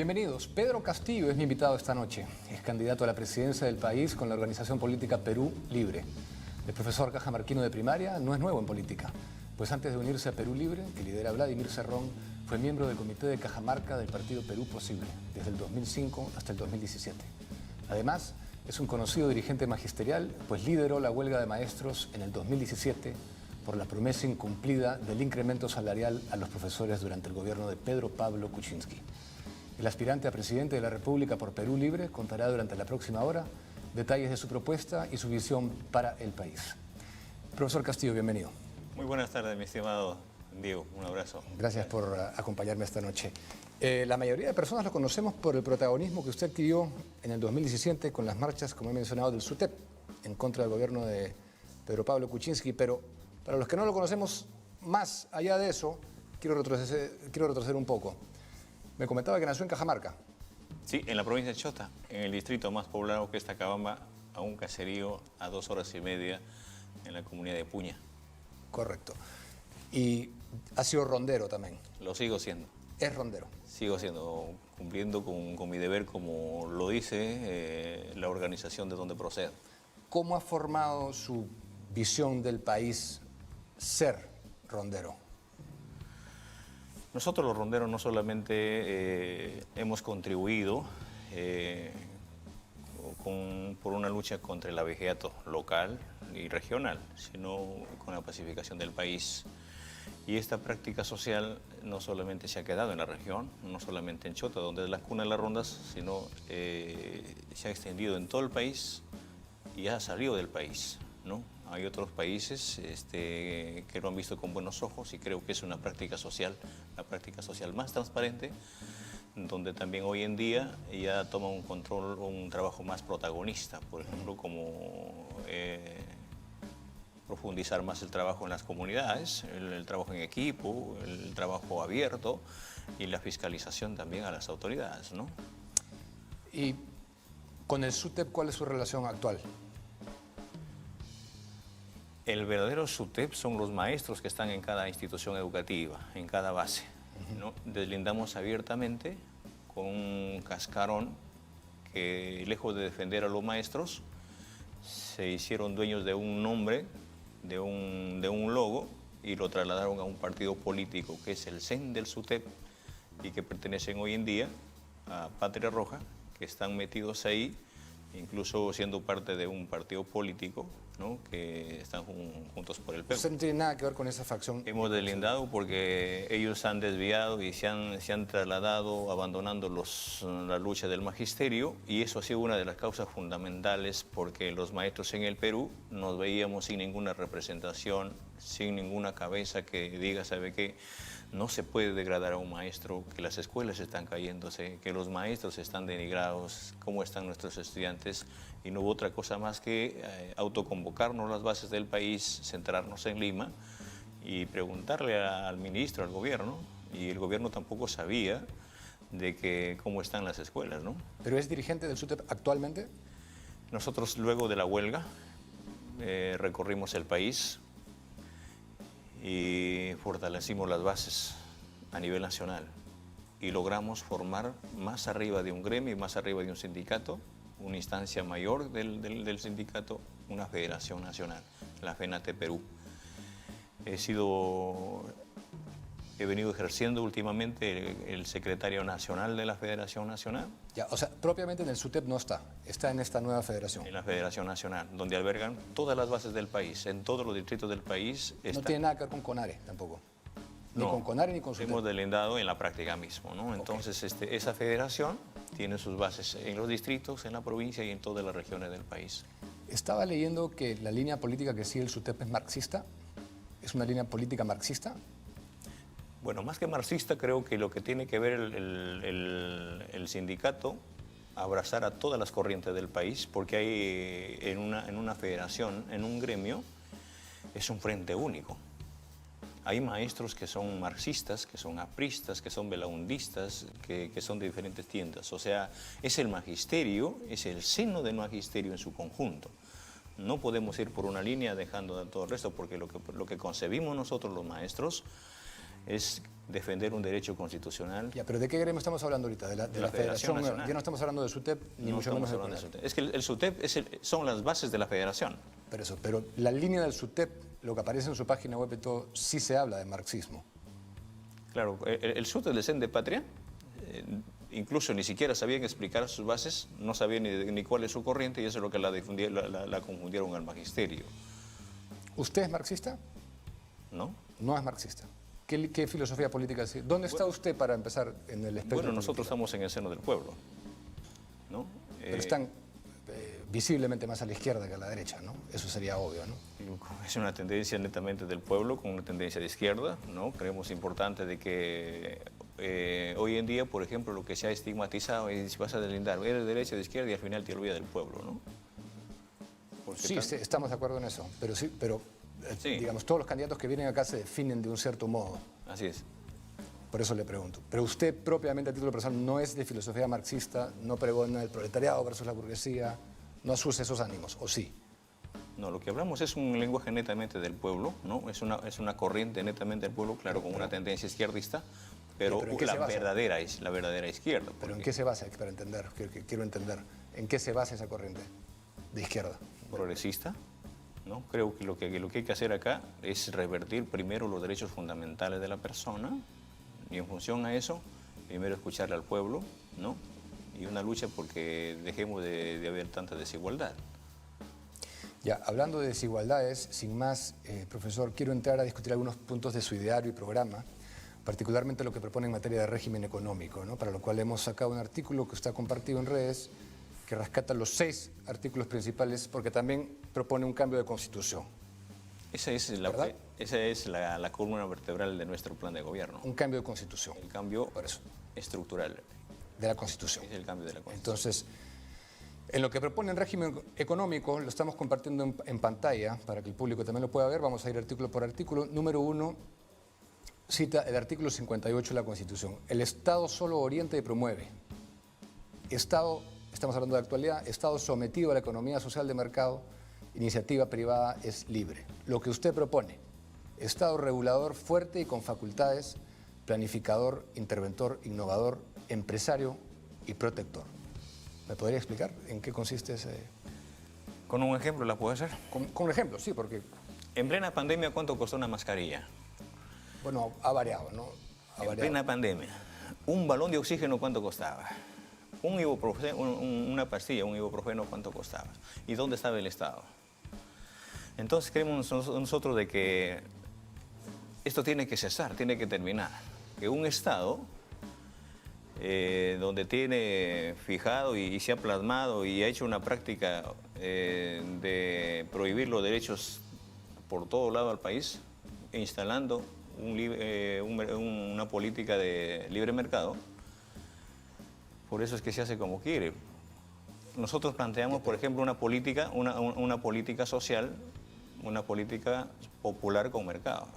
Bienvenidos. Pedro Castillo es mi invitado esta noche. Es candidato a la presidencia del país con la organización política Perú Libre. El profesor cajamarquino de primaria no es nuevo en política, pues antes de unirse a Perú Libre, que lidera Vladimir Cerrón, fue miembro del comité de Cajamarca del partido Perú Posible, desde el 2005 hasta el 2017. Además, es un conocido dirigente magisterial, pues lideró la huelga de maestros en el 2017 por la promesa incumplida del incremento salarial a los profesores durante el gobierno de Pedro Pablo Kuczynski. El aspirante a presidente de la República por Perú Libre contará durante la próxima hora detalles de su propuesta y su visión para el país. Profesor Castillo, bienvenido. Muy buenas tardes, mi estimado Diego. Un abrazo. Gracias por acompañarme esta noche. La mayoría de personas lo conocemos por el protagonismo que usted adquirió en el 2017 con las marchas, como he mencionado, del SUTEP en contra del gobierno de Pedro Pablo Kuczynski, pero para los que no lo conocemos más allá de eso, quiero retroceder un poco. Me comentaba que nació en Cajamarca. Sí, en la provincia de Chota, en el distrito más poblado que es Tacabamba, a un caserío a 2 horas y media en la comunidad de Puña. Correcto. Y ha sido rondero también. Lo sigo siendo. Es rondero. Sigo siendo, cumpliendo con mi deber, como lo dice la organización de donde procedo. ¿Cómo ha formado su visión del país ser rondero? Nosotros los ronderos no solamente hemos contribuido por una lucha contra el abigeato local y regional, sino con la pacificación del país. Y esta práctica social no solamente se ha quedado en la región, no solamente en Chota, donde es la cuna de las rondas, sino se ha extendido en todo el país y ha salido del país, ¿no? Hay otros países que lo han visto con buenos ojos y creo que es una práctica social, la práctica social más transparente, donde también hoy en día ya toma un control, un trabajo más protagonista, por ejemplo, como profundizar más el trabajo en las comunidades, el trabajo en equipo, el trabajo abierto y la fiscalización también a las autoridades, ¿no? Y con el SUTEP, ¿cuál es su relación actual? El verdadero SUTEP son los maestros que están en cada institución educativa, en cada base, ¿no? Deslindamos abiertamente con un cascarón que, lejos de defender a los maestros, se hicieron dueños de un nombre, de un logo, y lo trasladaron a un partido político que es el CEN del SUTEP y que pertenecen hoy en día a Patria Roja, que están metidos ahí, incluso siendo parte de un partido político, ¿no? Que están juntos por el Perú. ¿Usted no tiene nada que ver con esa facción? Hemos deslindado porque ellos han desviado y se han trasladado abandonando la lucha del magisterio, y eso ha sido una de las causas fundamentales porque los maestros en el Perú nos veíamos sin ninguna representación, sin ninguna cabeza que diga, ¿sabe qué? No se puede degradar a un maestro, que las escuelas están cayéndose, que los maestros están denigrados, cómo están nuestros estudiantes, y no hubo otra cosa más que autoconvocarnos las bases del país, centrarnos en Lima y preguntarle al ministro, al gobierno, y el gobierno tampoco sabía de cómo están las escuelas, ¿no? ¿Pero es dirigente del SUTEP actualmente? Nosotros, luego de la huelga, recorrimos el país y fortalecimos las bases a nivel nacional y logramos formar más arriba de un gremio y más arriba de un sindicato, una instancia mayor del sindicato, una federación nacional, la FENATE Perú. He venido ejerciendo últimamente el secretario nacional de la Federación Nacional. Ya, o sea, propiamente en el SUTEP no está en esta nueva federación. En la Federación Nacional, donde albergan todas las bases del país, en todos los distritos del país. No tiene nada que ver con CONARE tampoco. Ni con CONARE ni con SUTEP. Hemos deslindado en la práctica mismo, ¿no? Entonces, esa federación tiene sus bases en los distritos, en la provincia y en todas las regiones del país. Estaba leyendo que la línea política que sigue el SUTEP es marxista. ¿Es una línea política marxista? Bueno, más que marxista, creo que lo que tiene que ver el sindicato, abrazar a todas las corrientes del país, porque hay en una federación, en un gremio, es un frente único. Hay maestros que son marxistas, que son apristas, que son belaundistas, que son de diferentes tiendas. O sea, es el magisterio, es el seno del magisterio en su conjunto. No podemos ir por una línea dejando de todo el resto, porque lo que concebimos nosotros los maestros es defender un derecho constitucional. Ya, pero ¿de qué gremio estamos hablando ahorita? ¿De la Federación? Nacional. Ya no estamos hablando de SUTEP, ni No mucho menos estamos del hablando de CONADE. SUTEP. Es que el SUTEP son las bases de la federación. Pero la línea del SUTEP, lo que aparece en su página web y todo, sí se habla de marxismo. Claro, el SUTEP del CEN de Patria, incluso ni siquiera sabían explicar sus bases, no sabían ni cuál es su corriente, y eso es lo que la confundieron al magisterio. ¿Usted es marxista? ¿No? No es marxista. ¿Qué filosofía política sigue? ¿Dónde está usted para empezar en el espectro Bueno, nosotros político? estamos en el seno del pueblo, ¿no? Pero están visiblemente más a la izquierda que a la derecha, ¿no? Eso sería obvio, ¿no? Es una tendencia netamente del pueblo, con una tendencia de izquierda, ¿no? Creemos importante de que hoy en día, por ejemplo, lo que se ha estigmatizado es si vas a deslindar, eres de derecha o de izquierda y al final te olvidas del pueblo, ¿no? Porque Sí, estamos de acuerdo en eso, pero sí, Sí. digamos, todos los candidatos que vienen acá se definen de un cierto modo. Así es. Por eso le pregunto. Pero usted propiamente a título personal no es de filosofía marxista, no pregona el proletariado versus la burguesía, no asuce esos ánimos, ¿o sí? No, lo que hablamos es un lenguaje netamente del pueblo, ¿no? Es una corriente netamente del pueblo, claro, con una tendencia izquierdista, pero ¿en qué se basa? la verdadera izquierda. ¿Pero en porque qué se basa? Para entender, quiero entender. ¿En qué se basa esa corriente de izquierda? progresista, ¿no? Creo que lo que hay que hacer acá es revertir primero los derechos fundamentales de la persona y en función a eso, primero escucharle al pueblo, ¿no? Y una lucha porque dejemos de haber tanta desigualdad. Ya, hablando de desigualdades, sin más, profesor, quiero entrar a discutir algunos puntos de su ideario y programa, particularmente lo que propone en materia de régimen económico, ¿no? Para lo cual hemos sacado un artículo que está compartido en redes, que rescata los 6 artículos principales, porque también propone un cambio de constitución. Esa es la columna vertebral de nuestro plan de gobierno. Un cambio de constitución. El cambio Por eso, estructural. de la constitución. Es el cambio de la constitución. Entonces, en lo que propone el régimen económico, lo estamos compartiendo en pantalla para que el público también lo pueda ver. Vamos a ir artículo por artículo. Número 1, cita el artículo 58 de la Constitución. El Estado solo orienta y promueve. Estado, estamos hablando de actualidad, Estado sometido a la economía social de mercado, iniciativa privada es libre. Lo que usted propone, Estado regulador fuerte y con facultades, planificador, interventor, innovador, empresario y protector. ¿Me podría explicar en qué consiste ese...? ¿Con un ejemplo la puedo hacer? Con un ejemplo, sí, porque, En plena pandemia, ¿cuánto costó una mascarilla? bueno, ha variado, ¿no? Ha En variado. plena pandemia. Un balón de oxígeno, ¿cuánto costaba? Un ibuprofeno, una pastilla, un ibuprofeno, ¿cuánto costaba? ¿Y dónde estaba el Estado? Entonces creemos nosotros de que esto tiene que cesar, tiene que terminar. Que un Estado donde tiene fijado y se ha plasmado y ha hecho una práctica de prohibir los derechos por todo lado al país, instalando una política de libre mercado, por eso es que se hace como quiere. Nosotros planteamos, por ejemplo, una política social, una política popular con mercado.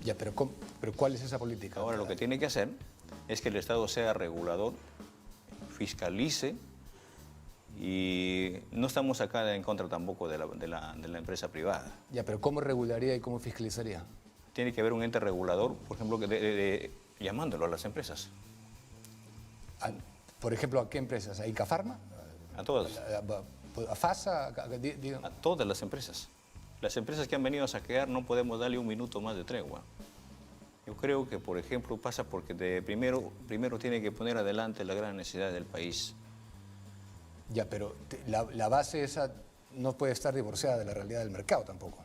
Ya, pero ¿cuál es esa política? Ahora lo que tiene que hacer es que el Estado sea regulador, fiscalice, y no estamos acá en contra tampoco de la empresa privada. Ya, pero ¿cómo regularía y cómo fiscalizaría? Tiene que haber un ente regulador, por ejemplo, llamándolo a las empresas. Por ejemplo, ¿a qué empresas? ¿A Incafarma? A todas. ¿A FASA? A todas las empresas. Las empresas que han venido a saquear no podemos darle un minuto más de tregua. Yo creo que, por ejemplo, pasa porque primero tiene que poner adelante la gran necesidad del país. Ya, pero la base esa no puede estar divorciada de la realidad del mercado tampoco.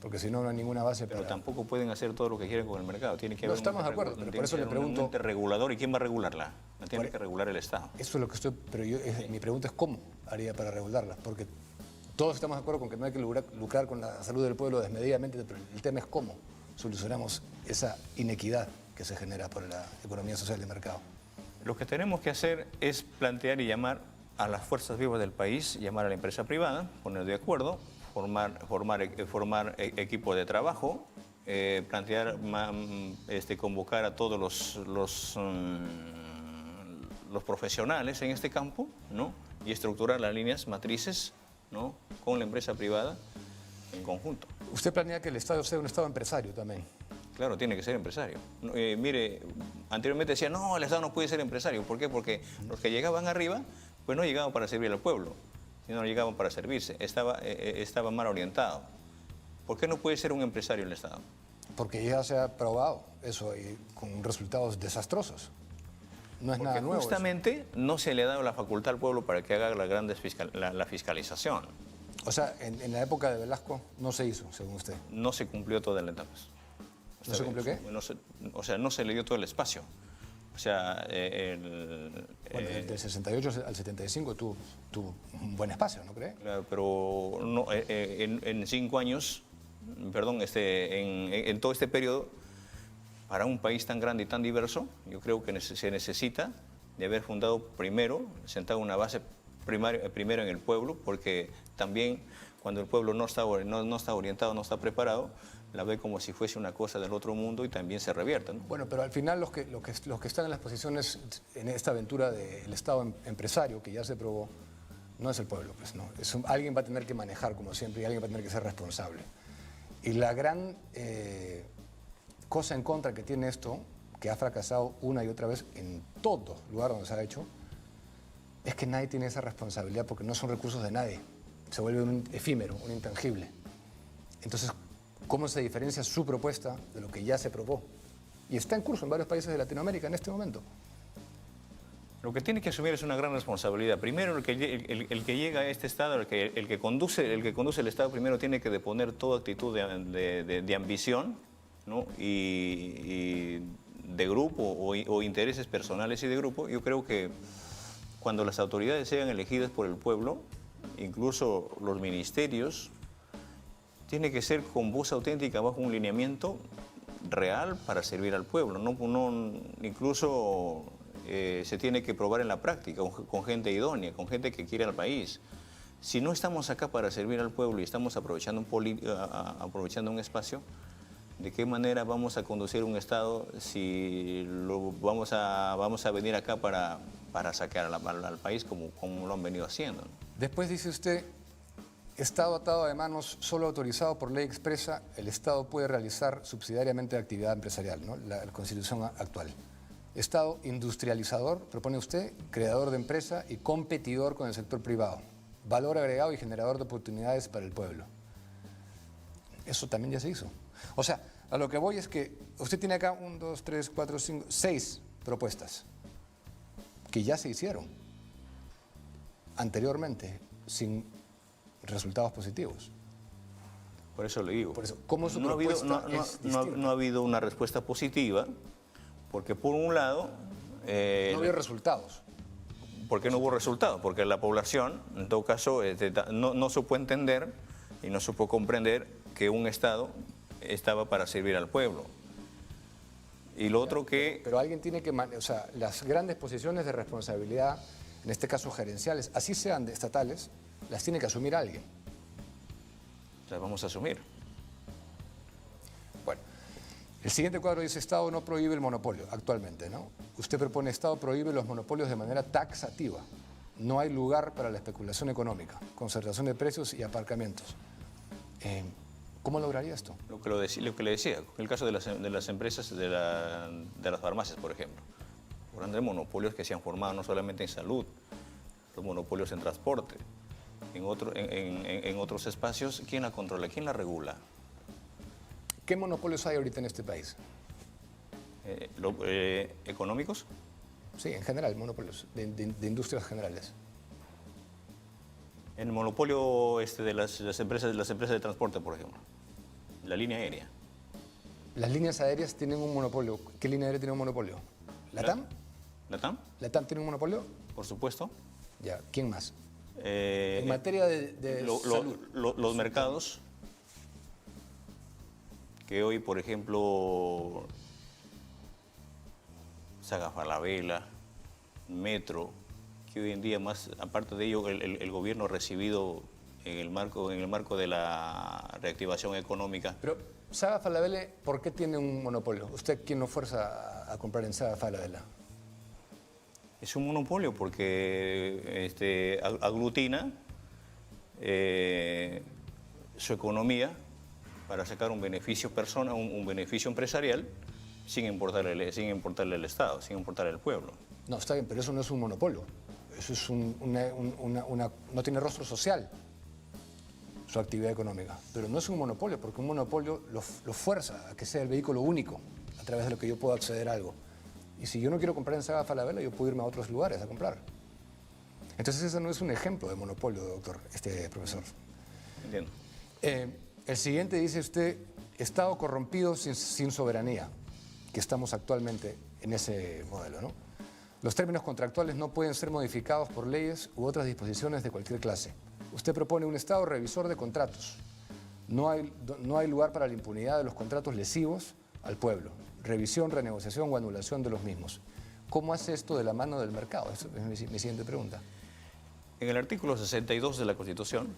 Porque si no, no hay ninguna base Pero para... tampoco pueden hacer todo lo que quieren con el mercado. Tiene que No haber estamos de acuerdo, pero por eso le pregunto... un ente regulador. ¿Y quién va a regularla? La tiene que regular el Estado. Eso es lo que estoy... Pero mi pregunta es cómo haría para regularla. Porque todos estamos de acuerdo con que no hay que lucrar con la salud del pueblo desmedidamente, pero el tema es cómo solucionamos esa inequidad que se genera por la economía social de mercado. Lo que tenemos que hacer es plantear y llamar a las fuerzas vivas del país, llamar a la empresa privada, poner de acuerdo, formar equipo de trabajo, plantear, convocar a todos los profesionales en este campo, ¿no? Y estructurar las líneas matrices, ¿no? Con la empresa privada en conjunto. Usted planea que el Estado sea un Estado empresario también. Claro, tiene que ser empresario. Mire, anteriormente decían, no, el Estado no puede ser empresario. ¿Por qué? Porque los que llegaban arriba, pues no llegaban para servir al pueblo, sino llegaban para servirse. Estaba mal orientado. ¿Por qué no puede ser un empresario el Estado? Porque ya se ha probado eso y con resultados desastrosos. No es nada nuevo. Justamente no se le ha dado la facultad al pueblo para que haga la fiscalización. O sea, en la época de Velasco no se hizo, según usted. No se cumplió todas las etapas. ¿No se cumplió qué? O sea, no se le dio todo el espacio. O sea, Bueno, del 68 al 75 tuvo un buen espacio, ¿no cree? Claro, pero no, en 5 años, perdón, en todo este periodo, para un país tan grande y tan diverso, yo creo que se necesita de haber fundado primero, sentado una base primero en el pueblo, porque también cuando el pueblo no está orientado, no está preparado, la ve como si fuese una cosa del otro mundo y también se revierte, ¿no? Bueno, pero al final los que están en las posiciones en esta aventura del Estado empresario, que ya se probó, no es el pueblo, pues no. Alguien va a tener que manejar, como siempre, y alguien va a tener que ser responsable. Y la gran cosa en contra que tiene esto, que ha fracasado una y otra vez en todo lugar donde se ha hecho, es que nadie tiene esa responsabilidad porque no son recursos de nadie. Se vuelve un efímero, un intangible. Entonces, ¿cómo se diferencia su propuesta de lo que ya se probó? Y está en curso en varios países de Latinoamérica en este momento. Lo que tiene que asumir es una gran responsabilidad. Primero, el que llega a este Estado, el que conduce el Estado, primero tiene que deponer toda actitud de ambición, ¿no? y de grupo o intereses personales y de grupo. Yo creo que cuando las autoridades sean elegidas por el pueblo, incluso los ministerios, tiene que ser con voz auténtica bajo un lineamiento real para servir al pueblo. Incluso se tiene que probar en la práctica con gente idónea, con gente que quiere al país. Si no estamos acá para servir al pueblo y estamos aprovechando un espacio, ¿de qué manera vamos a conducir un Estado si vamos a venir acá para saquear al país como lo han venido haciendo, ¿no? Después dice usted, Estado atado de manos, solo autorizado por ley expresa, el Estado puede realizar subsidiariamente actividad empresarial, ¿no? La Constitución actual. Estado industrializador, propone usted, creador de empresa y competidor con el sector privado. Valor agregado y generador de oportunidades para el pueblo. Eso también ya se hizo. O sea, a lo que voy es que usted tiene acá 1, 2, 3, 4, 5, 6 propuestas que ya se hicieron anteriormente sin resultados positivos. Por eso le digo. Por eso, ¿cómo su no ha habido una respuesta positiva, porque por un lado... no había resultados. ¿Por qué no hubo resultados? Porque la población, en todo caso, no supo entender y no supo comprender que un Estado estaba para servir al pueblo. Y lo otro que... Pero alguien tiene que... O sea, las grandes posiciones de responsabilidad, en este caso gerenciales, así sean estatales, las tiene que asumir alguien. Las vamos a asumir. Bueno, el siguiente cuadro dice Estado no prohíbe el monopolio actualmente, ¿no? Usted propone Estado prohíbe los monopolios de manera taxativa. No hay lugar para la especulación económica, concertación de precios y aparcamientos. ¿Cómo lograría esto? Lo que le decía, el caso de las empresas de las farmacias, por ejemplo. Grandes monopolios que se han formado no solamente en salud, los monopolios en transporte, en otros espacios. ¿Quién la controla? ¿Quién la regula? ¿Qué monopolios hay ahorita en este país? ¿Económicos? Sí, en general, monopolios de industrias generales. El monopolio de las empresas de transporte, por ejemplo. La línea aérea. Las líneas aéreas tienen un monopolio. ¿Qué línea aérea tiene un monopolio? ¿LATAM? ¿LATAM? ¿LATAM tiene un monopolio? Por supuesto. Ya, ¿quién más? En materia de salud. Los mercados, que hoy, por ejemplo, Saga Falabella, Metro, que hoy en día más, aparte de ello, el gobierno ha recibido en el marco de la reactivación económica. Pero Saga Falabella, ¿por qué tiene un monopolio? ¿Usted quién lo fuerza a comprar en Saga Falabella? Es un monopolio porque aglutina su economía para sacar un beneficio un beneficio empresarial sin importarle al Estado, sin importarle al pueblo. No, está bien, pero eso no es un monopolio. Eso es no tiene rostro social su actividad económica. Pero no es un monopolio, porque un monopolio lo fuerza a que sea el vehículo único a través de lo que yo puedo acceder a algo. Y si yo no quiero comprar en Saga Falabella, yo puedo irme a otros lugares a comprar. Entonces ese no es un ejemplo de monopolio, doctor, profesor. Entiendo. El siguiente dice usted, Estado corrompido sin soberanía, que estamos actualmente en ese modelo, ¿no? Los términos contractuales no pueden ser modificados por leyes u otras disposiciones de cualquier clase. Usted propone un Estado revisor de contratos. No hay lugar para la impunidad de los contratos lesivos al pueblo. Revisión, renegociación o anulación de los mismos. ¿Cómo hace esto de la mano del mercado? Esa es mi siguiente pregunta. En el artículo 62 de la Constitución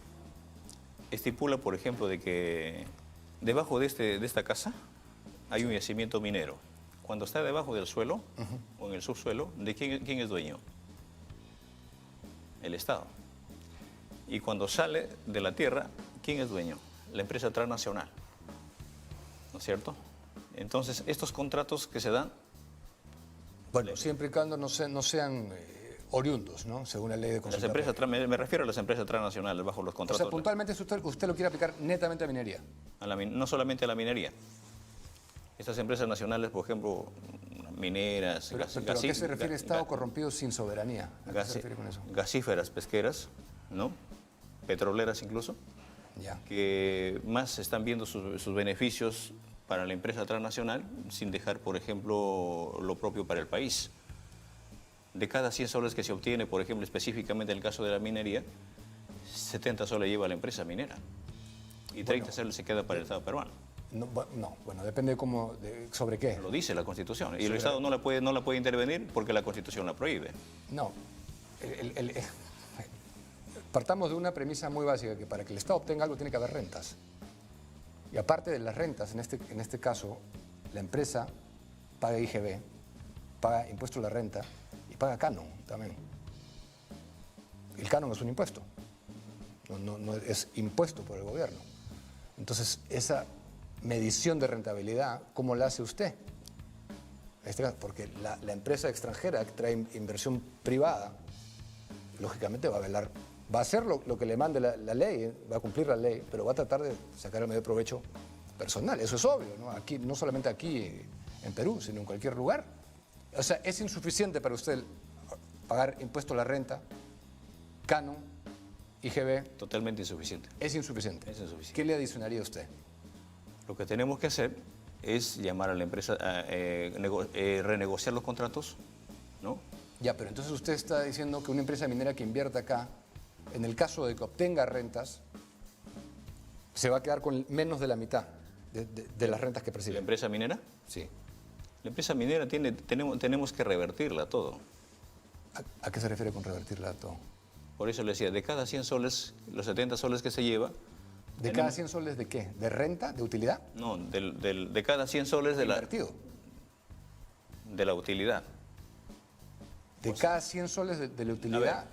estipula, por ejemplo, de que debajo de esta casa hay un yacimiento minero. Cuando está debajo del suelo o en el subsuelo, ¿de quién es dueño? El Estado. Y cuando sale de la tierra, ¿quién es dueño? La empresa transnacional. ¿No es cierto? Entonces, estos contratos que se dan... Bueno, siempre y cuando no sean oriundos, ¿no? Según la ley de consulta. Me refiero a las empresas transnacionales bajo los contratos. O sea, puntualmente usted lo quiere aplicar netamente a minería. No solamente a la minería. Estas empresas nacionales, por ejemplo, mineras... ¿Pero a qué se refiere Estado corrompido sin soberanía? ¿A qué se refiere con eso? Gasíferas pesqueras, ¿no? Petroleras incluso, ya, que más están viendo sus beneficios para la empresa transnacional sin dejar, por ejemplo, lo propio para el país. De cada 100 soles que se obtiene, por ejemplo, específicamente en el caso de la minería, 70 soles lleva la empresa minera y 30 soles se queda para el Estado peruano. No, bueno, depende sobre qué. Lo dice la Constitución. Y el Estado no la puede intervenir porque la Constitución la prohíbe. No. Partamos de una premisa muy básica, que para que el Estado obtenga algo tiene que haber rentas. Y aparte de las rentas, en este caso, la empresa paga IGB, paga impuesto a la renta y paga canon también. El canon es un impuesto, no es impuesto por el gobierno. Entonces, esa medición de rentabilidad, ¿cómo la hace usted? Porque la empresa extranjera que trae inversión privada, lógicamente va a velar, va a hacer lo que le mande la ley, va a cumplir la ley, pero va a tratar de sacar el mayor provecho personal. Eso es obvio, ¿no? Aquí, no solamente aquí en Perú, sino en cualquier lugar. O sea, es insuficiente para usted pagar impuesto a la renta, canon, IGB. Totalmente insuficiente. Es insuficiente. Es insuficiente. ¿Qué le adicionaría a usted? Lo que tenemos que hacer es llamar a la empresa a renegociar los contratos, ¿no? Ya, pero entonces usted está diciendo que una empresa minera que invierta acá, en el caso de que obtenga rentas, se va a quedar con menos de la mitad de las rentas que percibe. ¿La empresa minera? Sí. La empresa minera tenemos que revertirla todo. ¿A qué se refiere con revertirla todo? Por eso le decía, de cada 100 soles, los 70 soles que se lleva... ¿De cada 100 soles de qué? ¿De renta? ¿De utilidad? No, de cada 100 soles de invertido. De la utilidad. De cada 100 soles de la utilidad,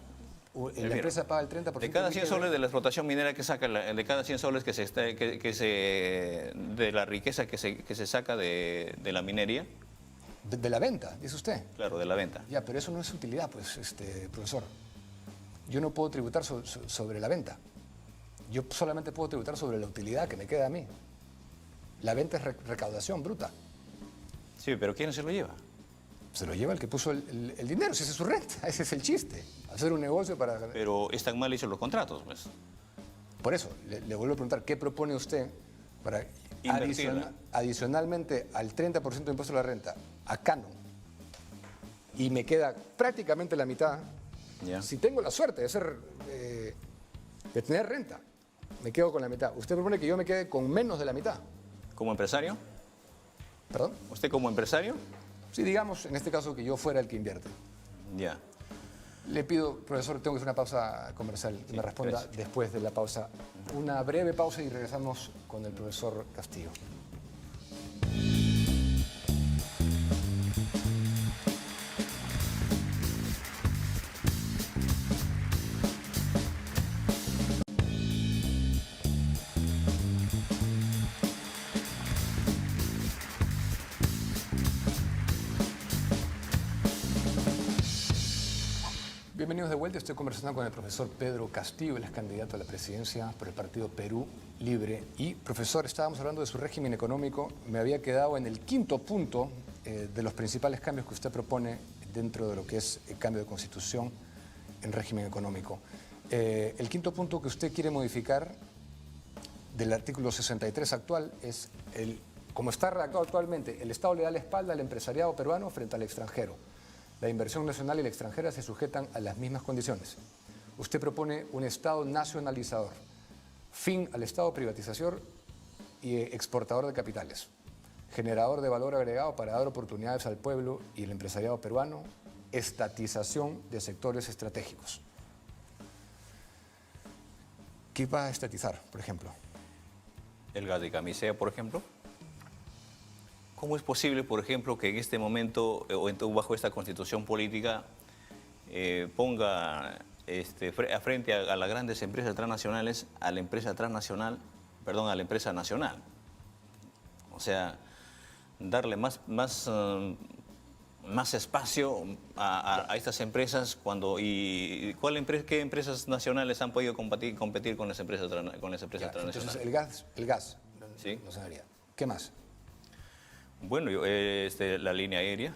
la empresa paga el 30%. De cada 100 soles de la explotación minera que saca, de cada 100 soles de la riqueza que se saca de la minería. De la venta, dice usted. Claro, de la venta. Ya, pero eso no es utilidad, pues, profesor. Yo no puedo tributar sobre la venta. Yo solamente puedo tributar sobre la utilidad que me queda a mí. La venta es recaudación bruta. Sí, pero ¿quién se lo lleva? Se lo lleva el que puso el dinero, si esa es su renta, ese es el chiste. Hacer un negocio para... Pero están mal hechos los contratos, pues. Por eso, le vuelvo a preguntar, ¿qué propone usted para adicionalmente al 30% de impuesto a la renta, a canon, y me queda prácticamente la mitad, ya. Si tengo la suerte de tener renta, me quedo con la mitad. ¿Usted propone que yo me quede con menos de la mitad? ¿Como empresario? ¿Perdón? ¿Usted como empresario? Sí, digamos, en este caso, que yo fuera el que invierte. Ya. Le pido, profesor, tengo que hacer una pausa comercial, que me responda gracias. después de la pausa. Una breve pausa y regresamos con el profesor Castillo. Bienvenidos de vuelta. Estoy conversando con el profesor Pedro Castillo, él es candidato a la presidencia por el partido Perú Libre. Y, profesor, estábamos hablando de su régimen económico. Me había quedado en el quinto punto de los principales cambios que usted propone dentro de lo que es el cambio de constitución en régimen económico. El quinto punto que usted quiere modificar del artículo 63 actual es, como está redactado actualmente, el Estado le da la espalda al empresariado peruano frente al extranjero. La inversión nacional y la extranjera se sujetan a las mismas condiciones. Usted propone un Estado nacionalizador, fin al Estado privatización y exportador de capitales, generador de valor agregado para dar oportunidades al pueblo y el empresariado peruano, estatización de sectores estratégicos. ¿Qué va a estatizar, por ejemplo? El gas de camisea, por ejemplo. ¿Cómo es posible, por ejemplo, que en este momento, o bajo esta constitución política, ponga frente a las grandes empresas transnacionales, a la empresa transnacional, perdón, a la empresa nacional? O sea, darle más espacio a estas empresas cuando... ¿Qué empresas nacionales han podido competir con las empresas transnacionales? Entonces, el gas, ¿Sí? no sabría. ¿Qué más? Bueno, la línea aérea.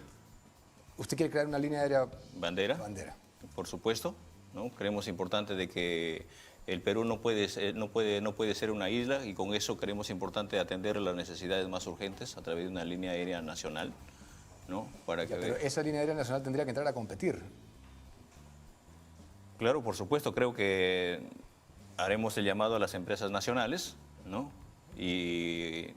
¿Usted quiere crear una línea aérea? Bandera. Por supuesto, ¿no? Creemos importante de que el Perú no puede ser una isla, y con eso creemos importante atender las necesidades más urgentes a través de una línea aérea nacional, ¿no? Pero esa línea aérea nacional tendría que entrar a competir. Claro, por supuesto, creo que haremos el llamado a las empresas nacionales, ¿no? Y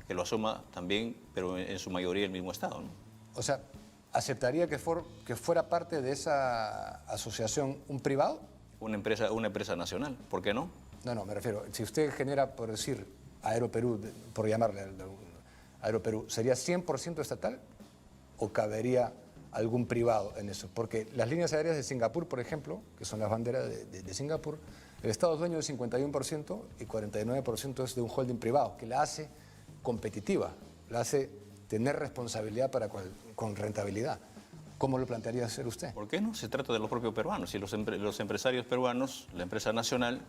que lo asuma también, pero en su mayoría el mismo Estado, ¿no? O sea, ¿aceptaría que fuera parte de esa asociación un privado? Una empresa nacional, ¿por qué no? No, me refiero, si usted genera, por decir, Aeroperú, por llamarle Aeroperú, ¿sería 100% estatal o cabería algún privado en eso? Porque las líneas aéreas de Singapur, por ejemplo, que son las banderas de Singapur, el Estado es dueño del 51% y 49% es de un holding privado, que la hace competitiva, la hace tener responsabilidad con rentabilidad. ¿Cómo lo plantearía hacer usted? ¿Por qué no? Se trata de los propios peruanos. Si los empresarios peruanos, la empresa nacional,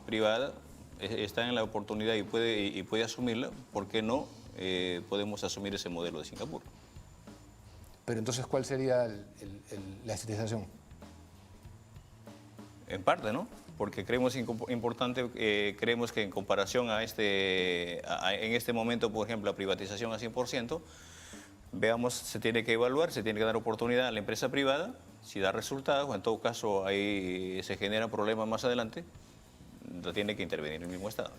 privada, está en la oportunidad y puede asumirla, ¿por qué no podemos asumir ese modelo de Singapur? Pero entonces, ¿cuál sería la estatización? En parte, ¿no? Porque creemos importante, creemos que en comparación en este momento, por ejemplo, la privatización a 100%, veamos, se tiene que evaluar, se tiene que dar oportunidad a la empresa privada, si da resultados, o en todo caso ahí se genera problemas más adelante, lo tiene que intervenir el mismo Estado.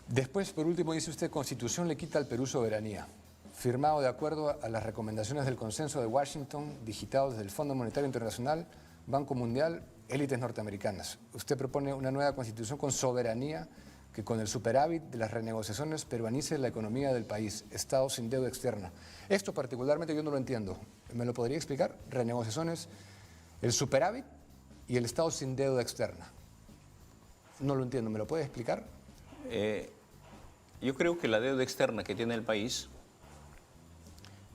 Después, por último, dice usted, Constitución le quita al Perú soberanía, firmado de acuerdo a las recomendaciones del Consenso de Washington, digitados desde el Fondo Monetario Internacional, Banco Mundial, élites norteamericanas. Usted propone una nueva Constitución con soberanía que con el superávit de las renegociaciones peruanice la economía del país, Estado sin deuda externa. Esto particularmente yo no lo entiendo. ¿Me lo podría explicar? Renegociaciones, el superávit y el Estado sin deuda externa. No lo entiendo. ¿Me lo puede explicar? Yo creo que la deuda externa que tiene el país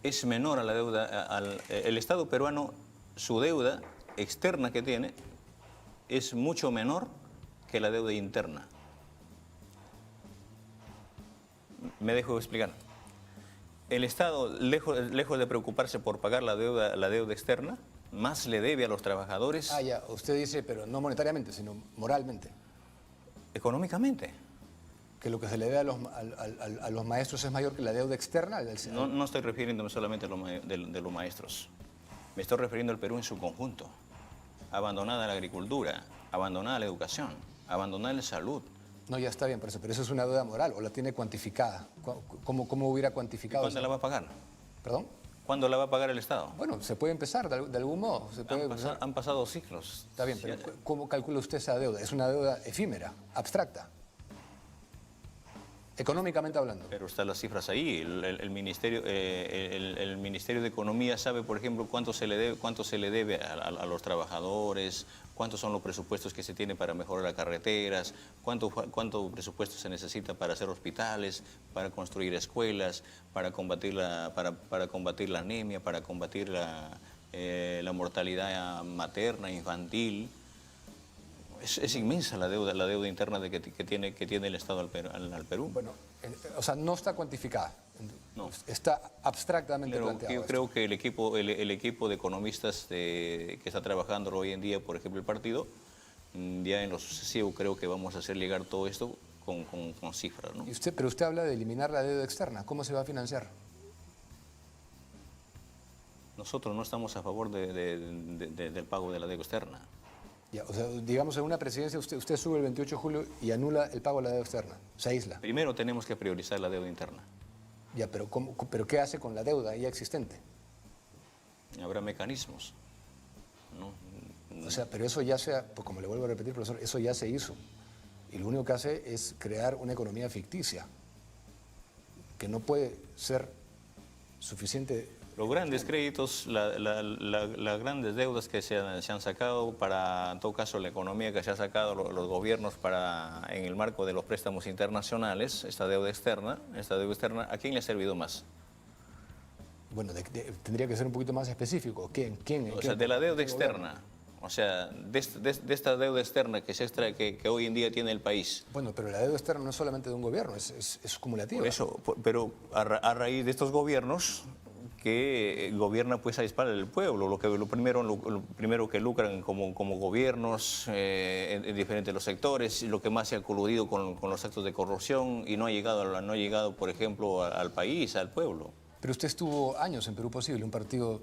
es menor a la deuda... el Estado peruano, su deuda externa que tiene es mucho menor que la deuda interna. Me dejo explicar. El Estado, lejos de preocuparse por pagar la deuda externa, más le debe a los trabajadores. Ah, ya. Usted dice, pero no monetariamente, sino moralmente. Económicamente. Que lo que se le debe a los maestros es mayor que la deuda externa. No estoy refiriéndome solamente de los maestros. Me estoy refiriendo al Perú en su conjunto. Abandonada la agricultura, abandonada la educación, abandonada la salud. No, ya está bien, pero eso es una deuda moral, o la tiene cuantificada. ¿Cómo hubiera cuantificado? ¿Cuándo la va a pagar? ¿Perdón? ¿Cuándo la va a pagar el Estado? Bueno, se puede empezar de algún modo. Han pasado siglos. Está bien, pero ¿cómo calcula usted esa deuda? Es una deuda efímera, abstracta. Económicamente hablando. Pero están las cifras ahí. El Ministerio de Economía sabe, por ejemplo, cuánto se le debe a los trabajadores, cuántos son los presupuestos que se tiene para mejorar las carreteras, cuánto presupuesto se necesita para hacer hospitales, para construir escuelas, para combatir la anemia, para combatir la mortalidad materna, infantil. Es inmensa la deuda interna que tiene el Estado al Perú. Bueno, o sea, no está cuantificada. No. Está abstractamente Pero planteado. yo creo que el equipo de economistas que está trabajando hoy en día, por ejemplo, el partido, ya en lo sucesivo creo que vamos a hacer llegar todo esto con cifras, ¿no? Pero usted habla de eliminar la deuda externa. ¿Cómo se va a financiar? Nosotros no estamos a favor del pago de la deuda externa. Ya, o sea, digamos, en una presidencia usted sube el 28 de julio y anula el pago de la deuda externa. Se aísla. Primero tenemos que priorizar la deuda interna. Ya, pero ¿pero qué hace con la deuda ya existente? Habrá mecanismos, ¿no? O sea, pero eso ya pues como le vuelvo a repetir, profesor, eso ya se hizo. Y lo único que hace es crear una economía ficticia, que no puede ser suficiente. Los grandes créditos, las grandes deudas que se han sacado para, en todo caso, la economía que se ha sacado los gobiernos en el marco de los préstamos internacionales, esta deuda externa, ¿a quién le ha servido más? Bueno, tendría que ser un poquito más específico. ¿Quién? O sea, de la deuda externa. O sea, de esta deuda externa que hoy en día tiene el país. Bueno, pero la deuda externa no es solamente de un gobierno, es cumulativa. Por eso, pero a raíz de estos gobiernos que gobierna pues a espaldas del pueblo, lo primero que lucran como gobiernos en diferentes los sectores, lo que más se ha coludido con los actos de corrupción y no ha llegado, por ejemplo, al país, al pueblo. Pero usted estuvo años en Perú Posible, un partido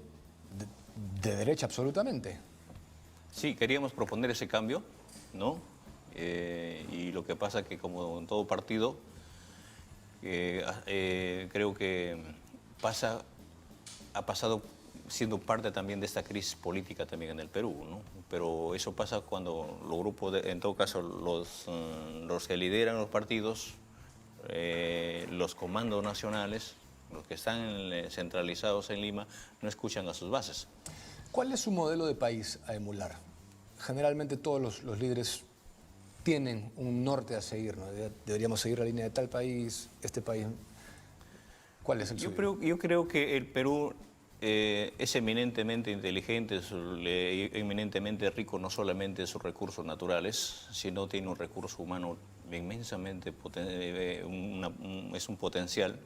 de derecha absolutamente. Sí, queríamos proponer ese cambio, ¿no? Y lo que pasa que como en todo partido, creo que ha pasado siendo parte también de esta crisis política también en el Perú, ¿no? Pero eso pasa cuando los grupos, en todo caso los que lideran los partidos, los comandos nacionales, los que están centralizados en Lima, no escuchan a sus bases. ¿Cuál es su modelo de país a emular? Generalmente todos los líderes tienen un norte a seguir, ¿no? Deberíamos seguir la línea de tal país, este país. ¿Cuál es el suyo? Yo creo que el Perú es eminentemente inteligente, es eminentemente rico no solamente en sus recursos naturales, sino tiene un recurso humano inmensamente es un potencial.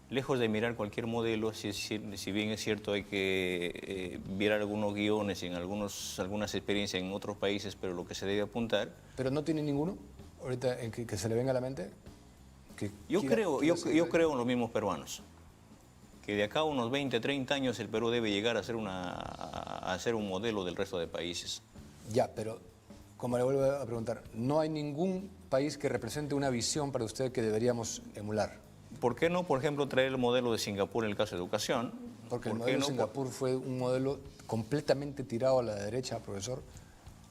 Lejos de mirar cualquier modelo, si bien es cierto hay que mirar algunos guiones y algunas experiencias en otros países, pero lo que se debe apuntar... ¿Pero no tiene ninguno ahorita que se le venga a la mente? Yo creo en los mismos peruanos, que de acá a unos 20, 30 años el Perú debe llegar a ser un modelo del resto de países. Ya, pero como le vuelvo a preguntar, ¿no hay ningún país que represente una visión para usted que deberíamos emular? ¿Por qué no, por ejemplo, traer el modelo de Singapur en el caso de educación? Porque el modelo de Singapur fue un modelo completamente tirado a la derecha, profesor.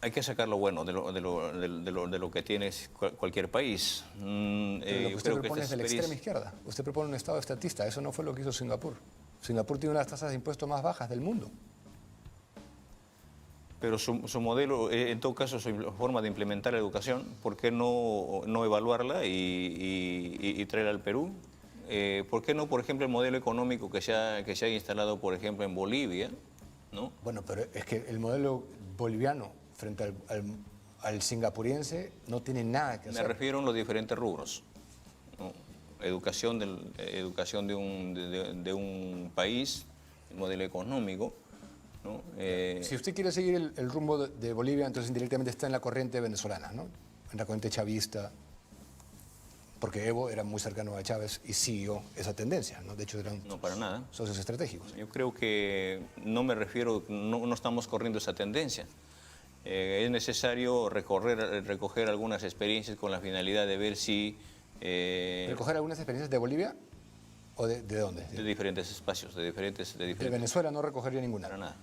Hay que sacar lo bueno de lo que tiene cualquier país. Pero lo que usted propone es de la extrema izquierda. Usted propone un Estado estatista. Eso no fue lo que hizo Singapur. Singapur tiene unas tasas de impuestos más bajas del mundo. Pero su modelo, en todo caso, su forma de implementar la educación, ¿por qué no evaluarla y traerla al Perú? ¿Por qué no, por ejemplo, el modelo económico que se ha instalado, por ejemplo, en Bolivia, ¿no? Bueno, pero es que el modelo boliviano frente al singapuriense no tiene nada que hacer. Me refiero a los diferentes rubros, ¿no? Educación de un país, el modelo económico, ¿no? Si usted quiere seguir el rumbo de Bolivia, entonces indirectamente está en la corriente venezolana, ¿no? En la corriente chavista, porque Evo era muy cercano a Chávez y siguió esa tendencia, ¿no? De hecho eran no para nada socios estratégicos. Yo creo que no estamos corriendo esa tendencia. Es necesario recoger algunas experiencias con la finalidad de ver si... ¿Recoger algunas experiencias de Bolivia o de dónde? De diferentes espacios, de diferentes... ¿De Venezuela no recogería ninguna? Para nada.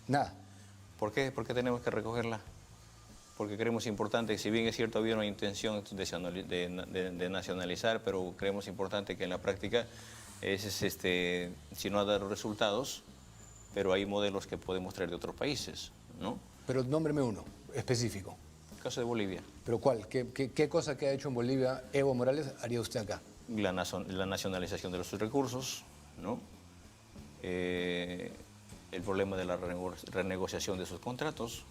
Nada. ¿Por qué? ¿Por qué tenemos que recogerla? Porque creemos importante, si bien es cierto había una intención de nacionalizar, pero creemos importante que en la práctica si no ha dado resultados, pero hay modelos que podemos traer de otros países, ¿no? Pero nómbreme uno, específico. El caso de Bolivia. ¿Pero cuál? ¿Qué cosa que ha hecho en Bolivia Evo Morales haría usted acá? La nacionalización de los recursos, ¿no? el problema de la renegociación de sus contratos,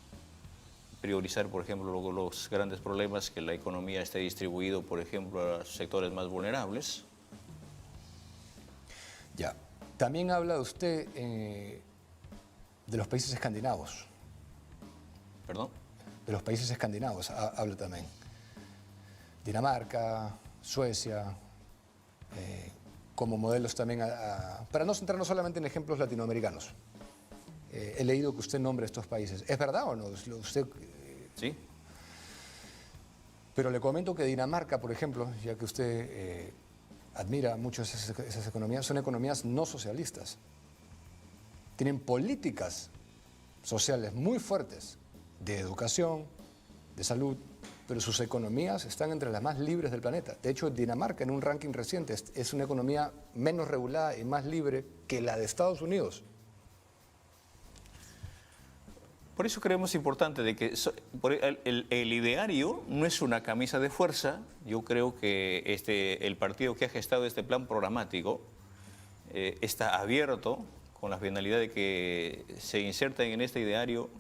priorizar, por ejemplo, los grandes problemas, que la economía esté distribuido, por ejemplo, a los sectores más vulnerables. Ya. También habla usted de los países escandinavos. ¿Perdón? De los países escandinavos habla también. Dinamarca, Suecia, como modelos también, para no centrarnos solamente en ejemplos latinoamericanos. He leído que usted nombra estos países. ¿Es verdad o no? Usted, sí. Pero le comento que Dinamarca, por ejemplo, ya que usted admira mucho esas economías, son economías no socialistas. Tienen políticas sociales muy fuertes de educación, de salud, pero sus economías están entre las más libres del planeta. De hecho, Dinamarca, en un ranking reciente, es una economía menos regulada y más libre que la de Estados Unidos. Por eso creemos importante de que el ideario no es una camisa de fuerza. Yo creo que el partido que ha gestado este plan programático está abierto con la finalidad de que se inserten en este ideario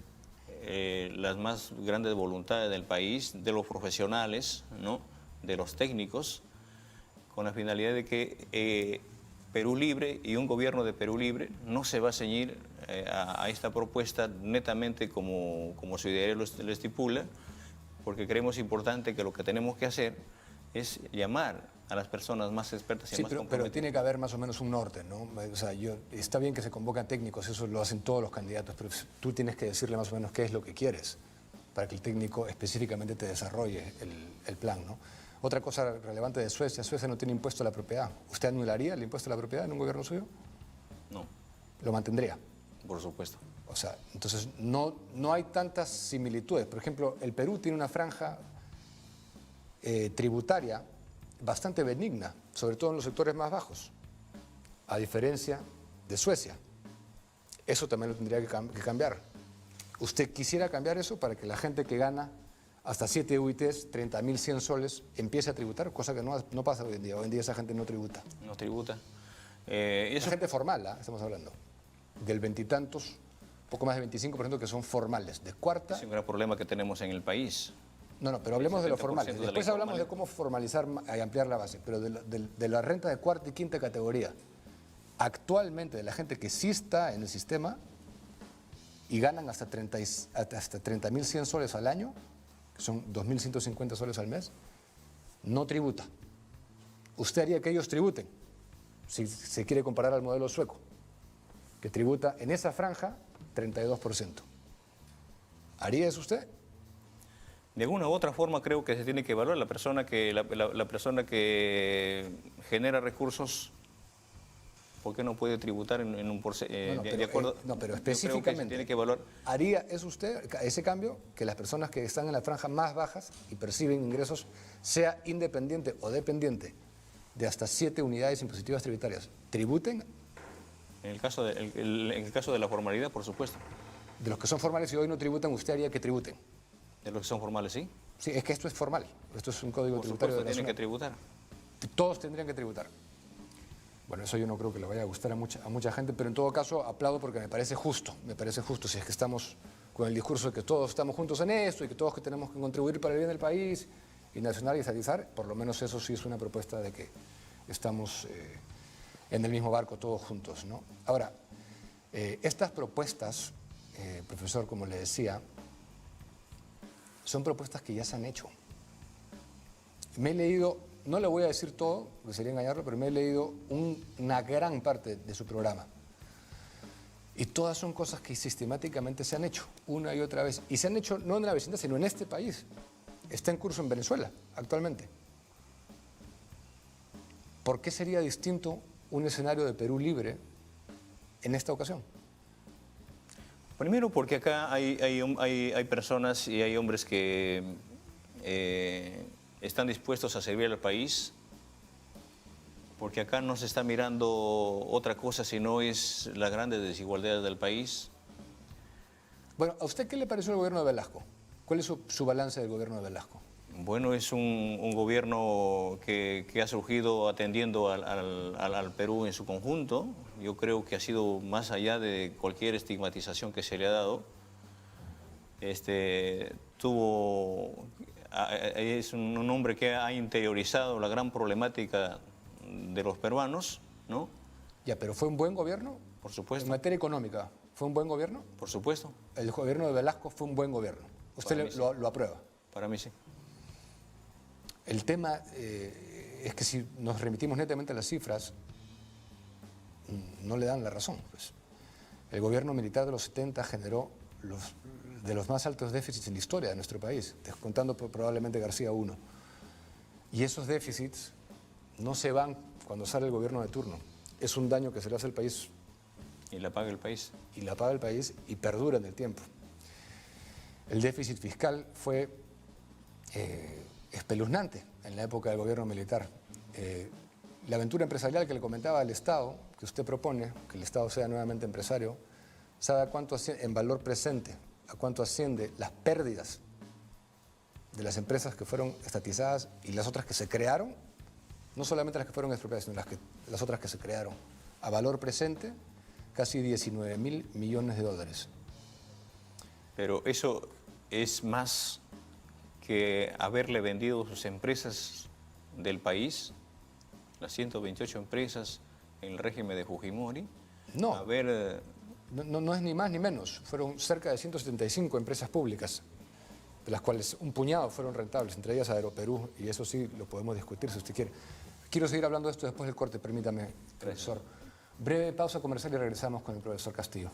las más grandes voluntades del país, de los profesionales, ¿no?, de los técnicos, con la finalidad de que Perú Libre y un gobierno de Perú Libre no se va a ceñir a esta propuesta netamente como su ideario lo estipula, porque creemos importante que lo que tenemos que hacer es llamar a las personas más expertas y más comprometidas. Pero tiene que haber más o menos un norte, ¿no? O sea, está bien que se convocan técnicos, eso lo hacen todos los candidatos, pero tú tienes que decirle más o menos qué es lo que quieres para que el técnico específicamente te desarrolle el plan, ¿no? Otra cosa relevante de Suecia no tiene impuesto a la propiedad. ¿Usted anularía el impuesto a la propiedad en un gobierno suyo? No. ¿Lo mantendría? Por supuesto. O sea, entonces no hay tantas similitudes. Por ejemplo, el Perú tiene una franja tributaria bastante benigna, sobre todo en los sectores más bajos, a diferencia de Suecia. Eso también lo tendría que cambiar. ¿Usted quisiera cambiar eso para que la gente que gana hasta 7 UITs, 30.100 soles, empiece a tributar? Cosa que no pasa hoy en día. Hoy en día esa gente no tributa. No tributa. La gente formal, estamos hablando, del veintitantos, poco más del 25% que son formales, de cuarta... Es un gran problema que tenemos en el país. No, pero hablemos de lo formal. Después hablamos de cómo formalizar y ampliar la base, pero de la renta de cuarta y quinta categoría. Actualmente, de la gente que sí está en el sistema y ganan hasta 30.100 soles al año, que son 2.150 soles al mes, no tributa. ¿Usted haría que ellos tributen? Si se quiere comparar al modelo sueco, que tributa en esa franja 32%. ¿Haría eso usted? De alguna u otra forma creo que se tiene que evaluar la persona que genera recursos. ¿Por qué no puede tributar en un porcentaje? De acuerdo. Pero específicamente, tiene que evaluar. ¿Haría eso usted, ese cambio, que las personas que están en las franjas más bajas y perciben ingresos, sea independiente o dependiente de hasta 7 unidades impositivas tributarias, tributen? En el caso de la formalidad, por supuesto. De los que son formales y hoy no tributan, ¿usted haría que tributen? De los que son formales, sí. Sí, es que esto es formal. Esto es un código tributario. Por supuesto, tienen que tributar. Todos tendrían que tributar. Bueno, eso yo no creo que le vaya a gustar a mucha gente, pero en todo caso aplaudo porque me parece justo, si es que estamos con el discurso de que todos estamos juntos en esto y que todos que tenemos que contribuir para el bien del país y nacionalizar, por lo menos eso sí es una propuesta de que estamos en el mismo barco todos juntos, ¿no? Ahora, estas propuestas, profesor, como le decía, son propuestas que ya se han hecho. Me he leído, no le voy a decir todo, porque sería engañarlo, pero me he leído una gran parte de su programa. Y todas son cosas que sistemáticamente se han hecho, una y otra vez. Y se han hecho no en la vecindad, sino en este país. Está en curso en Venezuela, actualmente. ¿Por qué sería distinto un escenario de Perú libre en esta ocasión? Primero porque acá hay personas y hay hombres que están dispuestos a servir al país, porque acá no se está mirando otra cosa sino es las grandes desigualdades del país. Bueno, ¿a usted qué le pareció el gobierno de Velasco? ¿Cuál es su balance del gobierno de Velasco? Bueno, es un gobierno que ha surgido atendiendo al Perú en su conjunto. Yo creo que ha sido más allá de cualquier estigmatización que se le ha dado. Es un hombre que ha interiorizado la gran problemática de los peruanos, ¿no? Ya, pero ¿fue un buen gobierno? Por supuesto. En materia económica, ¿fue un buen gobierno? Por supuesto. El gobierno de Velasco fue un buen gobierno. ¿Usted lo aprueba? Para mí sí. El tema es que si nos remitimos netamente a las cifras, no le dan la razón. Pues. El gobierno militar de los 70 generó de los más altos déficits en la historia de nuestro país, descontando probablemente García I. Y esos déficits no se van cuando sale el gobierno de turno. Es un daño que se le hace al país. Y la paga el país. Y la paga el país y perdura en el tiempo. El déficit fiscal fue espeluznante en la época del gobierno militar. La aventura empresarial que le comentaba al Estado, que usted propone, que el Estado sea nuevamente empresario, ¿sabe a cuánto asciende, en valor presente, a cuánto asciende las pérdidas de las empresas que fueron estatizadas y las otras que se crearon? No solamente las que fueron expropiadas, sino las otras que se crearon. A valor presente, casi 19.000 millones de dólares. Pero eso es más que haberle vendido sus empresas del país, las 128 empresas en el régimen de Fujimori. No, no es ni más ni menos. Fueron cerca de 175 empresas públicas, de las cuales un puñado fueron rentables, entre ellas Aeroperú, y eso sí lo podemos discutir si usted quiere. Quiero seguir hablando de esto después del corte, permítame, profesor. Breve pausa comercial y regresamos con el profesor Castillo.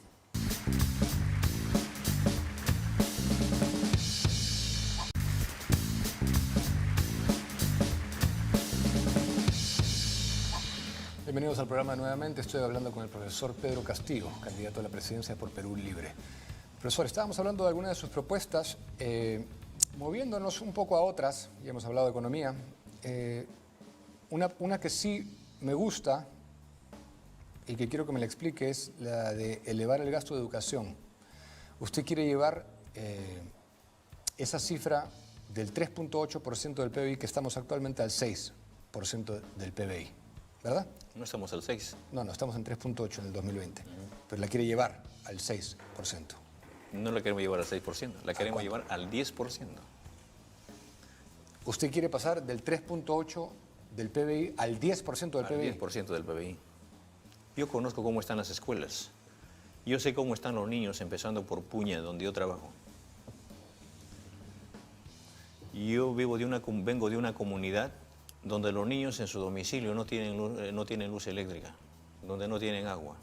Bienvenidos al programa nuevamente. Estoy hablando con el profesor Pedro Castillo, candidato a la presidencia por Perú Libre. Profesor, estábamos hablando de algunas de sus propuestas, moviéndonos un poco a otras, ya hemos hablado de economía. Una que sí me gusta y que quiero que me la explique es la de elevar el gasto de educación. Usted quiere llevar esa cifra del 3.8% del PBI, que estamos actualmente al 6% del PBI, ¿verdad? No estamos al 6. No, estamos en 3.8 en el 2020, pero la quiere llevar al 6%. No la queremos llevar al 6%, la queremos llevar al 10%. Usted quiere pasar del 3.8 del PBI al 10% del PBI. Al 10% del PBI. Yo conozco cómo están las escuelas. Yo sé cómo están los niños, empezando por Puña, donde yo trabajo. Yo vengo de una comunidad donde los niños en su domicilio no tienen luz eléctrica, donde no tienen agua,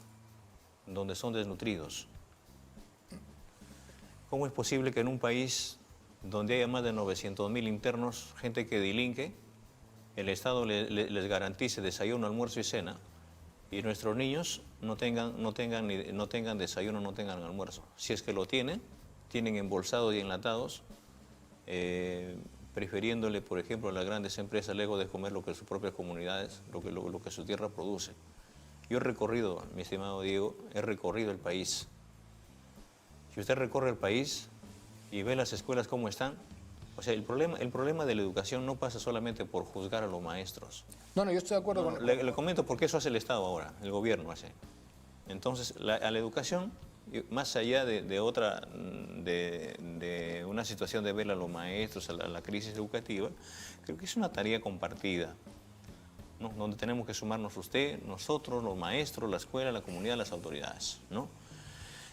donde son desnutridos. ¿Cómo es posible que en un país donde haya más de 900.000 internos, gente que delinque, el Estado les garantice desayuno, almuerzo y cena, y nuestros niños no tengan desayuno, no tengan almuerzo? Si es que lo tienen embolsados y enlatados, prefiriéndole, por ejemplo, a las grandes empresas, lejos de comer lo que sus propias comunidades, lo que su tierra produce. Yo he recorrido, mi estimado Diego, he recorrido el país. Si usted recorre el país y ve las escuelas cómo están, o sea, el problema de la educación no pasa solamente por juzgar a los maestros. No, yo estoy de acuerdo con... Le comento porque eso hace el Estado ahora, el gobierno hace. Entonces, a la educación, más allá de una situación de ver a los maestros, a la crisis educativa, creo que es una tarea compartida, ¿no? Donde tenemos que sumarnos usted, nosotros, los maestros, la escuela, la comunidad, las autoridades, ¿no?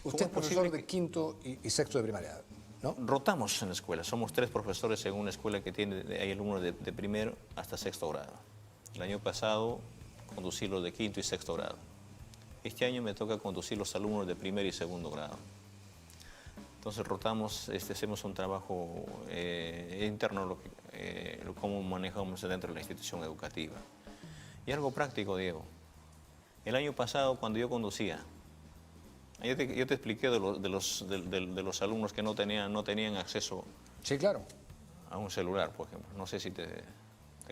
Usted es profesor de quinto y sexto de primaria, ¿no? Rotamos en la escuela, somos 3 profesores en una escuela que hay alumnos de primero hasta sexto grado. El año pasado conducí los de quinto y sexto grado. Este año me toca conducir los alumnos de primer y segundo grado. Entonces rotamos, hacemos un trabajo interno, cómo manejamos dentro de la institución educativa. Y algo práctico, Diego. El año pasado, cuando yo conducía, yo te expliqué de los alumnos que no tenían acceso, sí, claro, a un celular, por ejemplo. No sé si te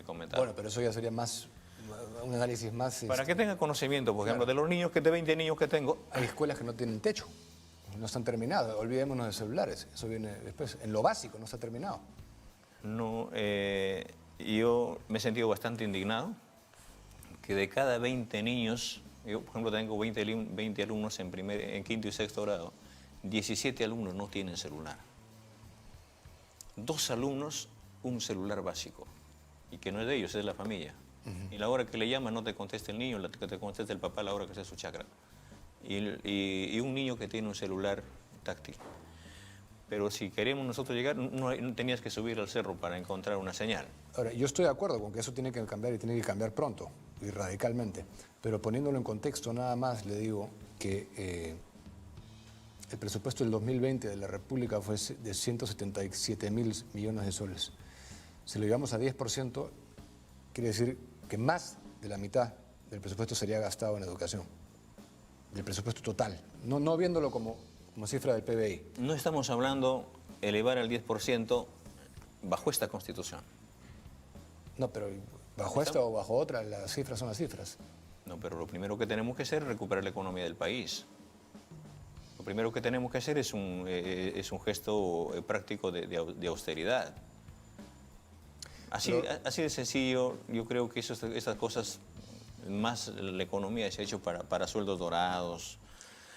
comentaba. Bueno, pero eso ya sería más un análisis más... Para que tenga conocimiento, por ejemplo, de los niños, de 20 niños que tengo. Hay escuelas que no tienen techo, no están terminadas. Olvidémonos de celulares, eso viene después. En lo básico no está terminado. No, yo me he sentido bastante indignado que de cada 20 niños, yo por ejemplo tengo 20 alumnos en quinto y sexto grado, 17 alumnos no tienen celular. 2 alumnos, un celular básico, y que no es de ellos, es de la familia. Y la hora que le llama no te contesta el niño, que te contesta el papá a la hora que sea su chakra. Y un niño que tiene un celular táctil. Pero si queremos nosotros llegar, no tenías que subir al cerro para encontrar una señal. Ahora, yo estoy de acuerdo con que eso tiene que cambiar y tiene que cambiar pronto y radicalmente, pero poniéndolo en contexto nada más le digo que el presupuesto del 2020 de la República fue de 177.000 millones de soles. Si lo llevamos a 10%, quiere decir que más de la mitad del presupuesto sería gastado en educación, del presupuesto total, no viéndolo como cifra del PBI. No estamos hablando de elevar al 10% bajo esta Constitución. No, pero bajo esta o bajo otra, las cifras son las cifras. No, pero lo primero que tenemos que hacer es recuperar la economía del país. Lo primero que tenemos que hacer es un gesto práctico de austeridad. Así de sencillo, yo creo que estas cosas, más la economía se ha hecho para sueldos dorados.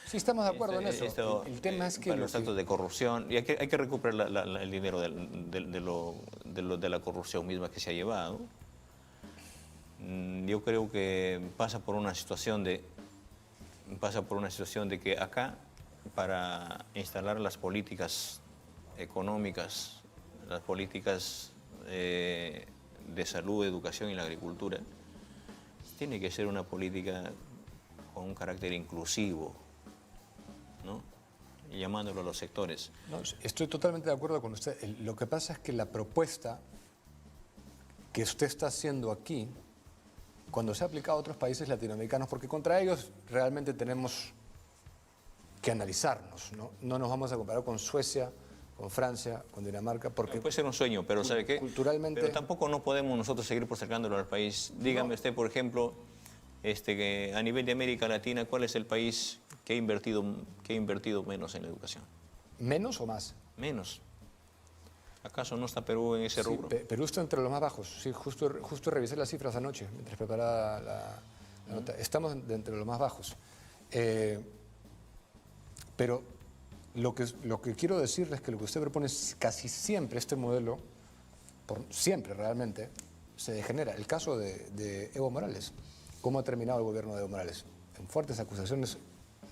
Sí, estamos de acuerdo en eso. El tema es que... Para los actos de corrupción, y hay que recuperar el dinero de la corrupción misma que se ha llevado. Yo creo que pasa por una situación de que acá, para instalar las políticas económicas, las políticas de salud, educación y la agricultura, tiene que ser una política con un carácter inclusivo, ¿no? Y llamándolo a los sectores. No, estoy totalmente de acuerdo con usted. Lo que pasa es que la propuesta que usted está haciendo aquí, cuando se ha aplicado a otros países latinoamericanos, porque contra ellos realmente tenemos que analizarnos, ¿no? No nos vamos a comparar con Suecia, con Francia, con Dinamarca, porque... Puede ser un sueño, pero ¿sabe qué? Culturalmente... Pero tampoco no podemos nosotros seguir postergándolo al país. Dígame usted, por ejemplo, que a nivel de América Latina, ¿cuál es el país que ha invertido menos en la educación? ¿Menos o más? Menos. ¿Acaso no está Perú en ese rubro? Perú está entre los más bajos. Sí, justo revisé las cifras anoche, mientras preparaba la nota. Estamos entre los más bajos. Pero lo que quiero decirles es que lo que usted propone es casi siempre este modelo, siempre realmente, se degenera. El caso de Evo Morales. ¿Cómo ha terminado el gobierno de Evo Morales? En fuertes acusaciones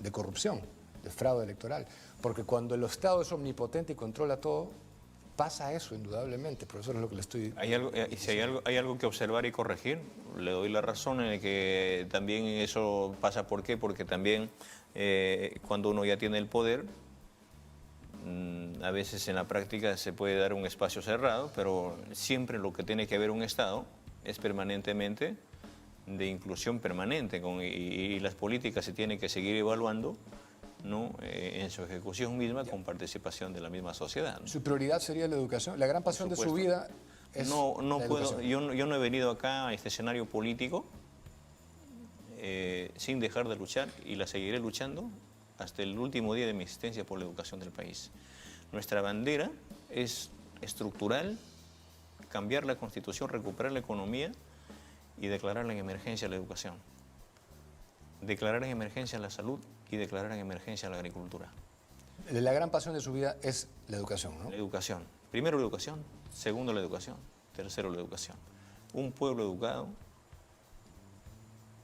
de corrupción, de fraude electoral. Porque cuando el Estado es omnipotente y controla todo, pasa eso indudablemente. Profesor, es lo que le estoy... Hay algo que observar y corregir. Le doy la razón en el que también eso pasa. ¿Por qué? Porque también cuando uno ya tiene el poder, a veces en la práctica se puede dar un espacio cerrado, pero siempre lo que tiene que haber un Estado es permanentemente de inclusión permanente y las políticas se tienen que seguir evaluando, ¿no? En su ejecución misma con participación de la misma sociedad, ¿no? ¿Su prioridad sería la educación? La gran pasión de su vida es la educación. Yo no he venido acá a este escenario político sin dejar de luchar y la seguiré luchando hasta el último día de mi existencia por la educación del país. Nuestra bandera es estructural, cambiar la Constitución, recuperar la economía y declarar en emergencia la educación. Declarar en emergencia la salud y declarar en emergencia la agricultura. La gran pasión de su vida es la educación, ¿no? La educación. Primero la educación, segundo la educación, tercero la educación. Un pueblo educado,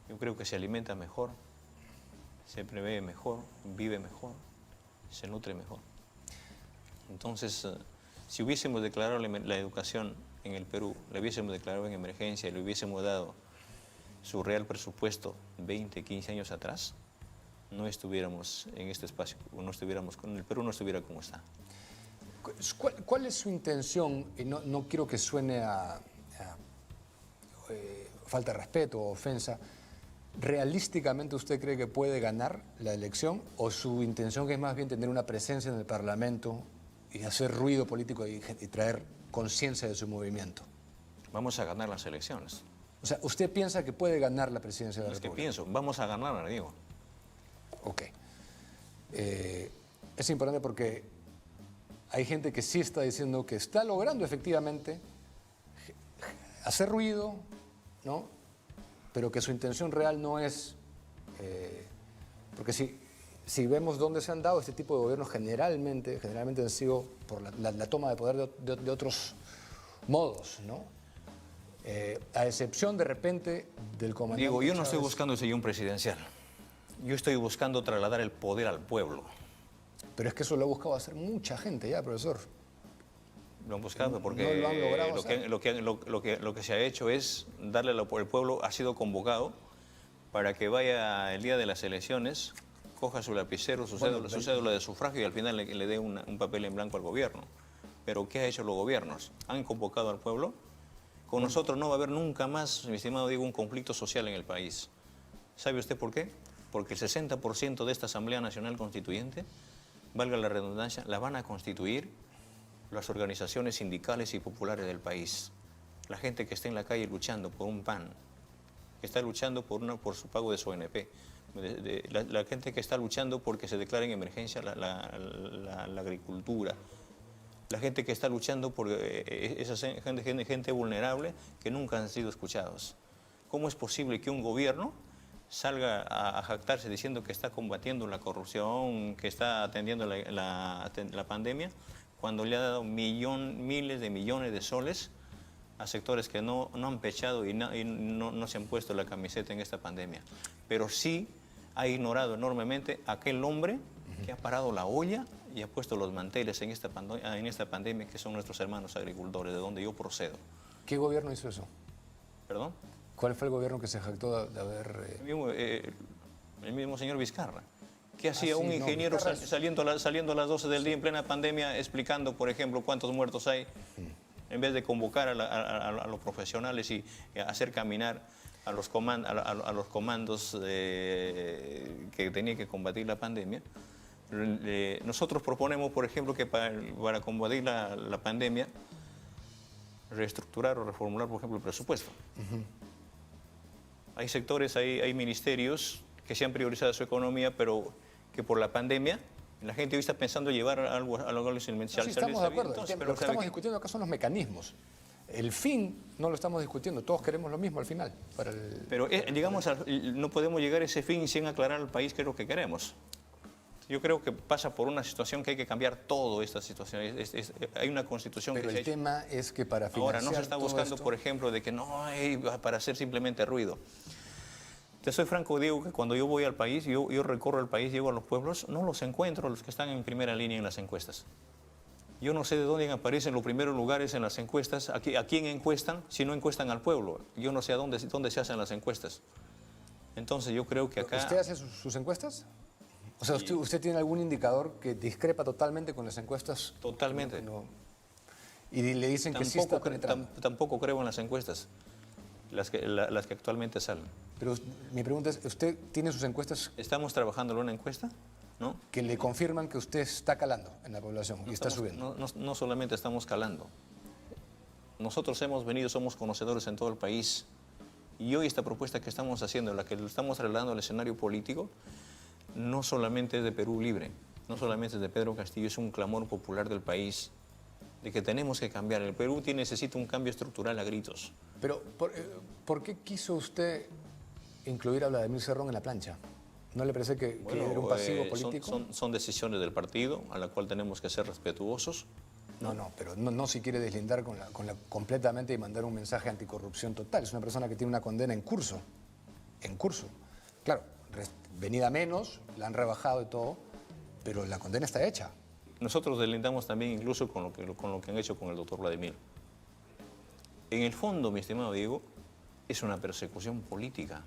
yo creo que se alimenta mejor, se prevé mejor, vive mejor, se nutre mejor. Entonces, si hubiésemos declarado la educación en el Perú, la hubiésemos declarado en emergencia y le hubiésemos dado su real presupuesto 20, 15 años atrás, no estuviéramos en este espacio, el Perú no estuviera como está. ¿Cuál es su intención? Y no quiero que suene a falta de respeto o ofensa. ¿Realísticamente usted cree que puede ganar la elección o su intención es más bien tener una presencia en el Parlamento y hacer ruido político y traer conciencia de su movimiento? Vamos a ganar las elecciones. O sea, ¿usted piensa que puede ganar la presidencia de la República? Es que pienso, vamos a ganar, Diego. Ok. Es importante porque hay gente que sí está diciendo que está logrando efectivamente hacer ruido, ¿no? Pero que su intención real no es... porque si vemos dónde se han dado este tipo de gobiernos, generalmente han sido por la toma de poder de otros modos, ¿no? A excepción de repente del comandante Diego, yo no Chávez. estoy buscando el sillón presidencial. Yo estoy buscando trasladar el poder al pueblo. Pero es que eso lo ha buscado hacer mucha gente ya, profesor. Lo han buscado porque no lo han logrado lo que se ha hecho es darle al pueblo, ha sido convocado para que vaya el día de las elecciones, coja su lapicero, su cédula de sufragio y al final le dé un papel en blanco al gobierno. Pero ¿qué han hecho los gobiernos? Han convocado al pueblo. Con nosotros no va a haber nunca más, mi estimado Diego, un conflicto social en el país. ¿Sabe usted por qué? Porque el 60% de esta Asamblea Nacional Constituyente, valga la redundancia, la van a constituir las organizaciones sindicales y populares del país. La gente que está en la calle luchando por un pan, que está luchando por su pago de su ONP, la gente que está luchando porque se declare en emergencia la agricultura, la gente que está luchando por esa gente vulnerable que nunca han sido escuchados. ¿Cómo es posible que un gobierno salga a jactarse diciendo que está combatiendo la corrupción, que está atendiendo la pandemia, cuando le ha dado miles de millones de soles a sectores que no han pechado y no se han puesto la camiseta en esta pandemia? Pero sí ha ignorado enormemente a aquel hombre que ha parado la olla y ha puesto los manteles en esta pandemia, que son nuestros hermanos agricultores, de donde yo procedo. ¿Qué gobierno hizo eso? ¿Perdón? ¿Cuál fue el gobierno que se jactó de haber...? El mismo señor Vizcarra. ¿Qué hacía un ingeniero saliendo a las 12 del día en plena pandemia explicando, por ejemplo, cuántos muertos hay, en vez de convocar a los profesionales y hacer caminar a los comandos que tenían que combatir la pandemia? Nosotros proponemos, por ejemplo, que para combatir la pandemia, reestructurar o reformular, por ejemplo, el presupuesto. Hay sectores, hay ministerios que se han priorizado su economía, pero que por la pandemia la gente hoy está pensando llevar algo elemental. Sí, estamos de acuerdo. Lo que estamos discutiendo acá son los mecanismos. El fin no lo estamos discutiendo, todos queremos lo mismo al final. Pero no podemos llegar a ese fin sin aclarar al país qué es lo que queremos. Yo creo que pasa por una situación que hay que cambiar toda esta situación. Hay una constitución pero que se ha hecho. Pero el tema es que para financiar ahora no se está buscando, por ejemplo, de que no hay para hacer simplemente ruido. Te soy franco, digo que cuando yo voy al país, yo recorro el país, llego a los pueblos, no los encuentro los que están en primera línea en las encuestas. Yo no sé de dónde aparecen los primeros lugares en las encuestas, a quién encuestan, si no encuestan al pueblo. Yo no sé a dónde se hacen las encuestas. Entonces yo creo que acá... ¿Usted hace sus encuestas? O sea, ¿usted tiene algún indicador que discrepa totalmente con las encuestas? Totalmente. Y le dicen que sí está penetrando. Tampoco creo en las encuestas, las que actualmente salen. Pero mi pregunta es, ¿usted tiene sus encuestas? ¿Estamos trabajando en una encuesta? ¿No? Que le confirman que usted está calando en la población y está subiendo. No solamente estamos calando. Nosotros hemos venido, somos conocedores en todo el país. Y hoy esta propuesta que estamos haciendo, la que lo estamos trasladando al escenario político, no solamente es de Perú Libre, no solamente es de Pedro Castillo, es un clamor popular del país, de que tenemos que cambiar. El Perú necesita un cambio estructural a gritos. Pero, ¿por qué quiso usted incluir a Vladimir Cerrón en la plancha? ¿No le parece que era un pasivo político? Son decisiones del partido, a la cual tenemos que ser respetuosos. No, pero no se quiere deslindar completamente y mandar un mensaje anticorrupción total. Es una persona que tiene una condena en curso. En curso. Claro, venida menos, la han rebajado y todo, pero la condena está hecha. Nosotros deslindamos también incluso con lo que han hecho con el doctor Vladimir. En el fondo, mi estimado Diego, es una persecución política.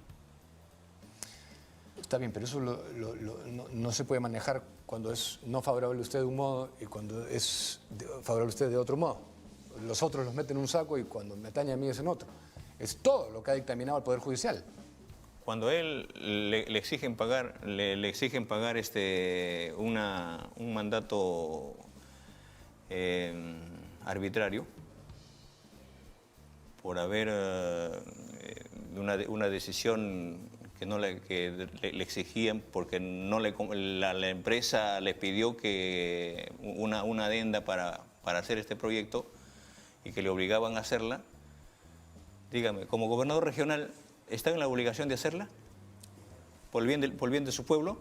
Está bien, pero eso no se puede manejar cuando es no favorable a usted de un modo y cuando es favorable a usted de otro modo. Los otros los meten en un saco y cuando me atañe a mí es en otro. Es todo lo que ha dictaminado el Poder Judicial. Cuando a él le exigen pagar, un mandato arbitrario por haber una decisión le exigían porque la empresa les pidió que una adenda para hacer este proyecto y que le obligaban a hacerla. Dígame, como gobernador regional, ¿está en la obligación de hacerla? ¿Por el bien de su pueblo?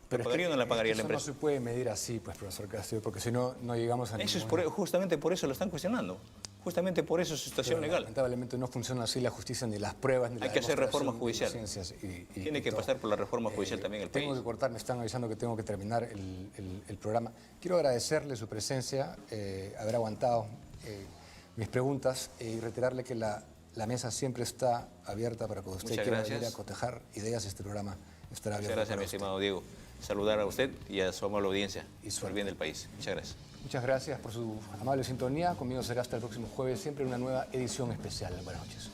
Pero ¿La pagaría o no la pagaría la empresa? Eso no se puede medir así, pues, profesor Castillo, porque si no, no llegamos a Eso es ninguna... justamente por eso lo están cuestionando. Justamente por eso es su situación Pero legal. lamentablemente no funciona así la justicia, ni las pruebas, ni la Hay que hacer reforma demostración, judicial. inocencias Tiene que todo. pasar por la reforma judicial también el país. Tengo que cortar, me están avisando que tengo que terminar el programa. Quiero agradecerle su presencia, haber aguantado mis preguntas y reiterarle que la mesa siempre está abierta para que usted Muchas quiera gracias. venir a cotejar ideas. Este programa estará Muchas abierto. gracias, para mi usted. estimado Diego. Saludar a usted y a su amable audiencia. Y Por el bien del país. Muchas gracias. Muchas gracias por su amable sintonía. Conmigo será hasta el próximo jueves, siempre en una nueva edición especial. Buenas noches.